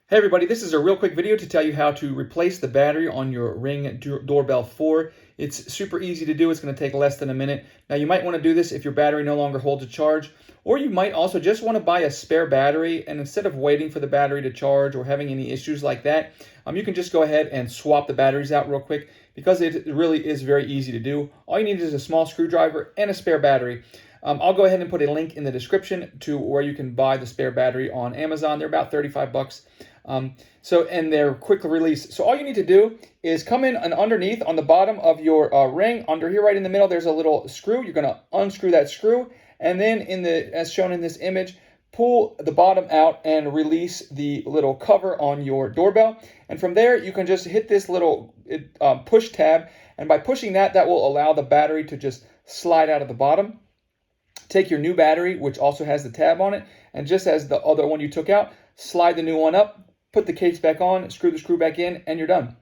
Hey everybody, this is a real quick video to tell you how to replace the battery on your Ring Doorbell 4. It's super easy to do. It's going to take less than a minute. Now you might want to do this if your battery no longer holds a charge, or you might also just want to buy a spare battery, and instead of waiting for the battery to charge or having any issues like that, you can just go ahead and swap the batteries out real quick because it really is very easy to do. All you need is a small screwdriver and a spare battery. I'll go ahead and put a link in the description to where you can buy the spare battery on Amazon. They're about 35 bucks. And they're quick release. So all you need to do is come in and underneath on the bottom of your ring, under here right in the middle, there's a little screw. You're going to unscrew that screw, and then as shown in this image, pull the bottom out and release the little cover on your doorbell. And from there, you can just hit this little push tab, and by pushing that will allow the battery to just slide out of the bottom. Take your new battery, which also has the tab on it, and just as the other one you took out, slide the new one up, put the case back on, screw the screw back in, and you're done.